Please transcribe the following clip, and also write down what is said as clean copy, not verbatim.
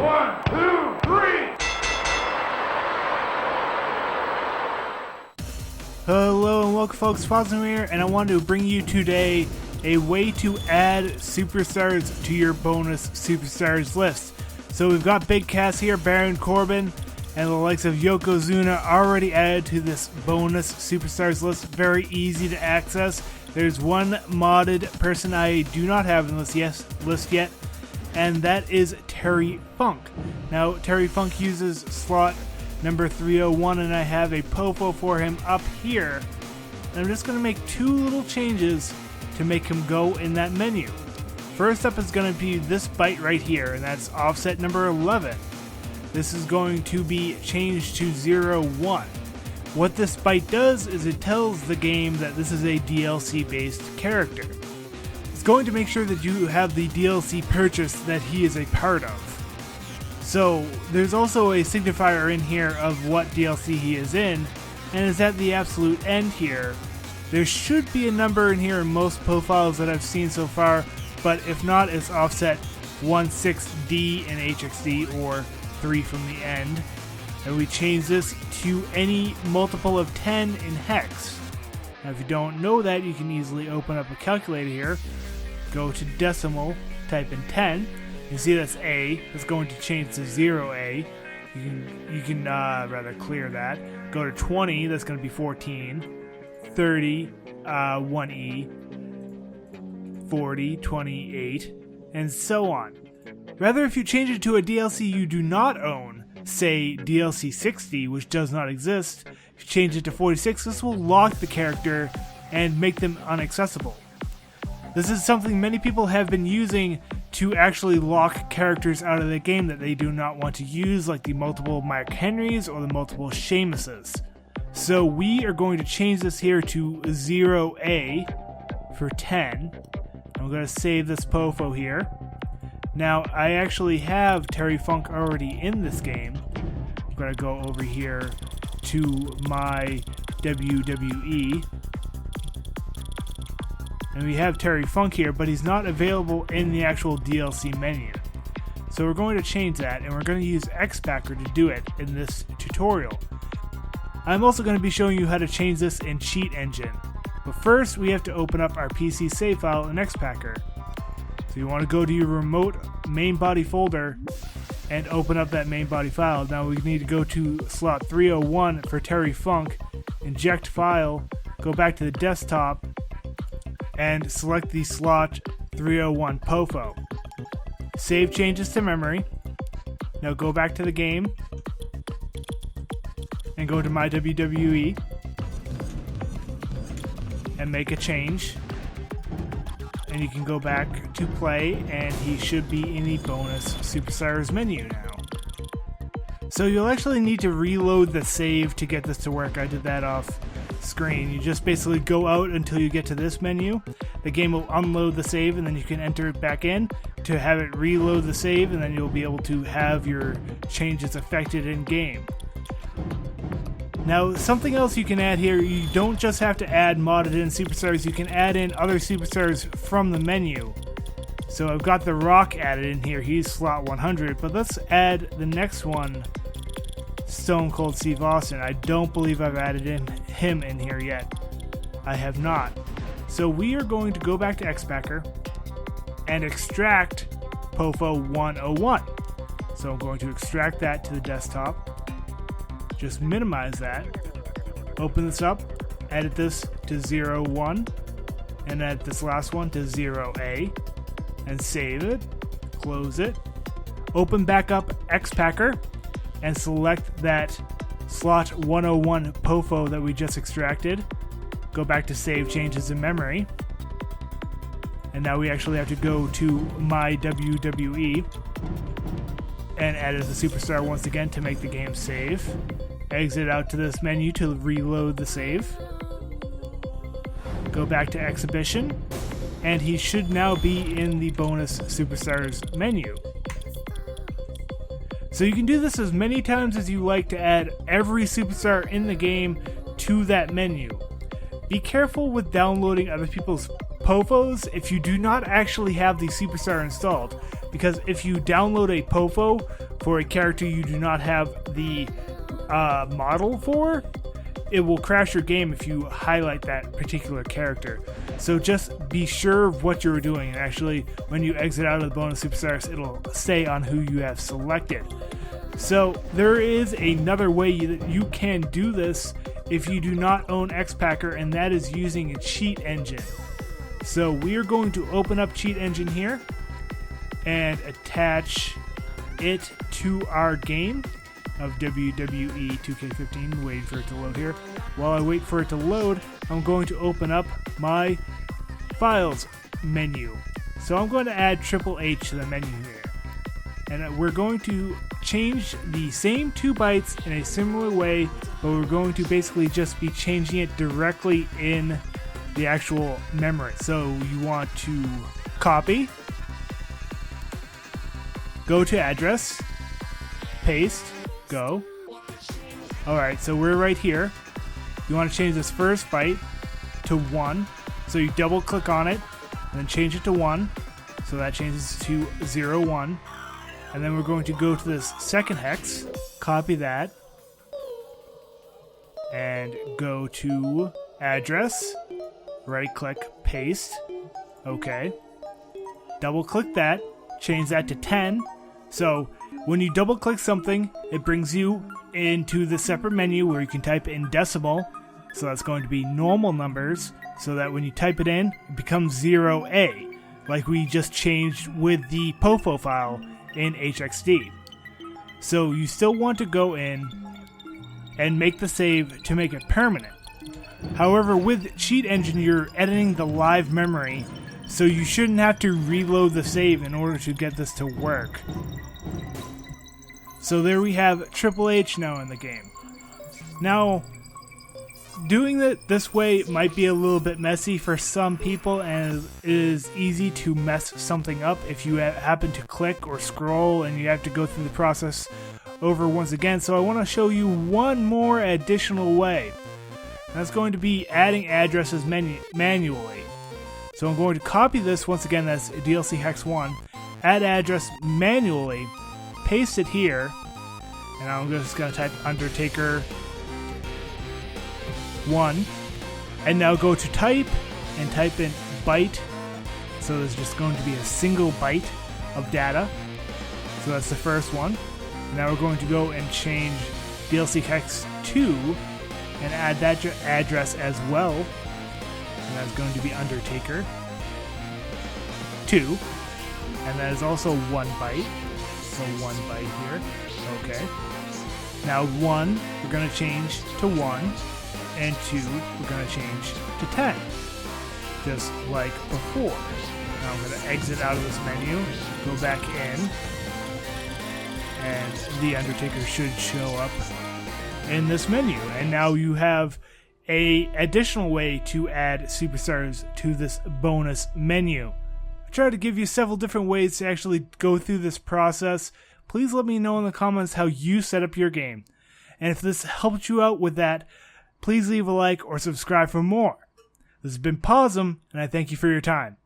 1, 2, 3. Hello and welcome folks, Fosnum here, and I wanted to bring you today a way to add superstars to your bonus superstars list. So we've got Big Cass here, Baron Corbin, and the likes of Yokozuna already added to this bonus superstars list. Very easy to access. There's one modded person I do not have in this list yet, and that is Terry Funk. Now Terry Funk uses slot number 301, and I have a POFO for him up here. And I'm just going to make two little changes to make him go in that menu. First up is going to be this byte right here, and that's offset number 11. This is going to be changed to 01. What this byte does is it tells the game that this is a DLC based character. It's going to make sure that you have the DLC purchase that he is a part of. So there's also a signifier in here of what DLC he is in, and it's at the absolute end here. There should be a number in here in most profiles that I've seen so far, but if not, it's offset 16D in HXD or 3 from the end. And we change this to any multiple of 10 in hex. Now if you don't know that, you can easily open up a calculator here, go to decimal, type in 10. You see that's A. That's going to change to 0A. You can rather clear that. Go to 20. That's going to be 14. 30, 1E. 40, 28, and so on. Rather, if you change it to a DLC you do not own, say DLC 60, which does not exist, if you change it to 46, this will lock the character and make them inaccessible. This is something many people have been using to actually lock characters out of the game that they do not want to use, like the multiple Mark Henrys or the multiple Sheamuses. So we are going to change this here to 0A for 10. I'm going to save this POFO here. Now, I actually have Terry Funk already in this game. I'm going to go over here to my WWE. And we have Terry Funk here, but he's not available in the actual DLC menu. So we're going to change that, and we're going to use Xpacker to do it in this tutorial. I'm also going to be showing you how to change this in Cheat Engine. But first, we have to open up our PC save file in Xpacker. So you want to go to your remote main body folder and open up that main body file. Now we need to go to slot 301 for Terry Funk, inject file, go back to the desktop, and select the slot 301 POFO. Save changes to memory. Now go back to the game and go to my WWE and make a change. And you can go back to play, and he should be in the bonus superstars menu now. So you'll actually need to reload the save to get this to work. I did that off screen. You just basically go out until you get to this menu. The game will unload the save, and then you can enter it back in to have it reload the save, and then you'll be able to have your changes affected in game. Now, something else you can add here, you don't just have to add modded in superstars, you can add in other superstars from the menu. So I've got The Rock added in here, he's slot 100, but let's add the next one, Stone Cold Steve Austin. I don't believe I've added him in here yet. I have not. So we are going to go back to Xpacker and extract POFO 101. So I'm going to extract that to the desktop. Just minimize that, open this up, edit this to 01, and edit this last one to 0A, and save it, close it, open back up Xpacker, and select that slot 101 POFO that we just extracted, go back to save changes in memory, and now we actually have to go to my WWE, and edit the superstar once again to make the game save. Exit out to this menu to reload the save. Go back to Exhibition, and he should now be in the bonus superstars menu. So you can do this as many times as you like to add every superstar in the game to that menu. Be careful with downloading other people's POFOs if you do not actually have the superstar installed, because if you download a POFO for a character you do not have the model for, it will crash your game if you highlight that particular character. So just be sure of what you're doing, and actually when you exit out of the bonus superstars, it'll say on who you have selected. So there is another way that you can do this if you do not own Xpacker, and that is using a cheat engine. So we are going to open up cheat engine here and attach it to our game of WWE 2K15. Waiting for it to load here. While I wait for it to load, I'm going to open up my files menu. So I'm going to add Triple H to the menu here. And we're going to change the same 2 bytes in a similar way, but we're going to basically just be changing it directly in the actual memory. So you want to copy, go to address, paste, go. Alright, so we're right here. You want to change this first byte to 1. So you double click on it, and then change it to 1. So that changes to 0, 1. And then we're going to go to this second hex, copy that, and go to address, right click, paste, okay. Double click that, change that to 10. So when you double click something, it brings you into the separate menu where you can type in decimal. So that's going to be normal numbers, so that when you type it in, it becomes 0A, like we just changed with the POFO file in HXD. So you still want to go in and make the save to make it permanent. However, with Cheat Engine, you're editing the live memory, so you shouldn't have to reload the save in order to get this to work. So there we have Triple H now in the game. Now, doing it this way might be a little bit messy for some people, and it is easy to mess something up if you happen to click or scroll and you have to go through the process over once again. So I want to show you one more additional way. That's going to be adding addresses manually. So I'm going to copy this once again, that's DLC Hex 1, add address manually, paste it here, and I'm just going to type Undertaker 1, and now go to type and type in byte. So there's just going to be a single byte of data. So that's the first one. Now we're going to go and change DLC Hex 2 and add that address as well. And that's going to be Undertaker 2. And that is also 1 byte. So 1 byte here. Okay. Now 1, we're going to change to 1. And 2, we're going to change to 10. Just like before. Now I'm going to exit out of this menu, go back in, and the Undertaker should show up in this menu. And now you have a additional way to add superstars to this bonus menu. I tried to give you several different ways to actually go through this process. Please let me know in the comments how you set up your game. And if this helped you out with that, please leave a like or subscribe for more. This has been Pawsum, and I thank you for your time.